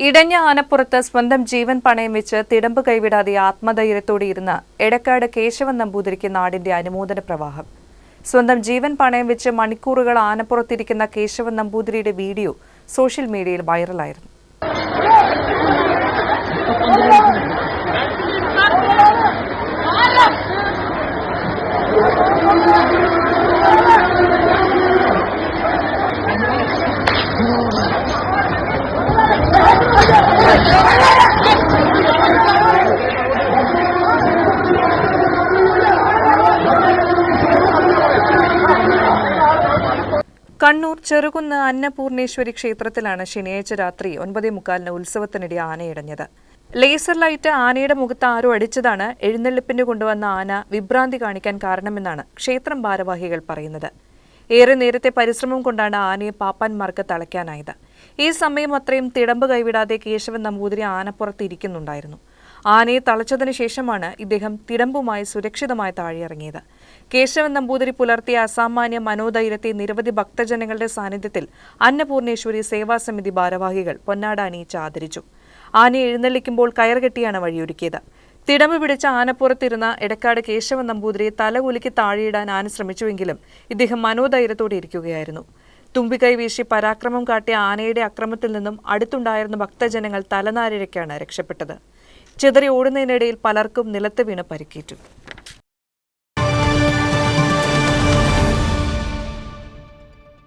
ഇടഞ്ഞ ആനപ്പുറത്ത് സ്വന്തം ജീവൻ പണയം വെച്ച് തിടമ്പ് കൈവിടാതെ ആത്മധൈര്യത്തോടെ ഇരുന്ന എടക്കാട് കേശവൻ നമ്പൂതിരിക്ക് നാടിന്റെ അനുമോദന പ്രവാഹം. സ്വന്തം ജീവൻ പണയം വെച്ച് മണിക്കൂറുകൾ ആനപ്പുറത്തിരിക്കുന്ന കേശവൻ നമ്പൂതിരിയുടെ വീഡിയോ സോഷ്യൽ മീഡിയയിൽ വൈറലായിരുന്നു. കണ്ണൂർ ചെറുകുന്ന് അന്നപൂർണേശ്വരി ക്ഷേത്രത്തിലാണ് ശനിയാഴ്ച രാത്രി 9:45 ഉത്സവത്തിനിടെ ആനയിടഞ്ഞത്. ലേസർ ലൈറ്റ് ആനയുടെ മുഖത്ത് ആരോ അടിച്ചതാണ് എഴുന്നള്ളിപ്പിന് കൊണ്ടുവന്ന ആന വിഭ്രാന്തി കാണിക്കാൻ കാരണമെന്നാണ് ക്ഷേത്രം ഭാരവാഹികൾ പറയുന്നത്. ഏറെ നേരത്തെ പരിശ്രമം കൊണ്ടാണ് ആനയെ പാപ്പാന്മാർക്ക് തളയ്ക്കാനായത്. ഈ സമയം അത്രയും തിടമ്പ് കൈവിടാതെ കേശവൻ നമ്പൂതിരി ആനപ്പുറത്ത് ഇരിക്കുന്നുണ്ടായിരുന്നു. ആനയെ തളച്ചതിനു ശേഷമാണ് ഇദ്ദേഹം തിടമ്പുമായി സുരക്ഷിതമായി താഴെയിറങ്ങിയത്. കേശവൻ നമ്പൂതിരി പുലർത്തിയ അസാമാന്യ മനോധൈര്യത്തെ നിരവധി ഭക്തജനങ്ങളുടെ സാന്നിധ്യത്തിൽ അന്നപൂർണേശ്വരി സേവാസമിതി ഭാരവാഹികൾ പൊന്നാട അണിയിച്ച് ആദരിച്ചു. ആനയെ എഴുന്നള്ളിക്കുമ്പോൾ കയറുകെട്ടിയാണ് വഴിയൊരുക്കിയത്. തിടമ്പ് പിടിച്ച ആനപ്പുറത്തിരുന്ന എടക്കാട് കേശവൻ നമ്പൂതിരിയെ തലകുലുക്കി താഴെയിടാൻ ആന ശ്രമിച്ചുവെങ്കിലും ഇദ്ദേഹം മനോധൈര്യത്തോടെ ഇരിക്കുകയായിരുന്നു. തുമ്പിക്കൈ വീശി പരാക്രമം കാട്ടിയ ആനയുടെ അക്രമത്തിൽ നിന്നും അടുത്തുണ്ടായിരുന്ന ഭക്തജനങ്ങൾ തലനാരിഴയ്ക്കാണ് രക്ഷപ്പെട്ടത്. ചിതറി ഓടുന്നതിനിടയിൽ പലർക്കും നിലത്ത് വീണ് പരിക്കേറ്റു.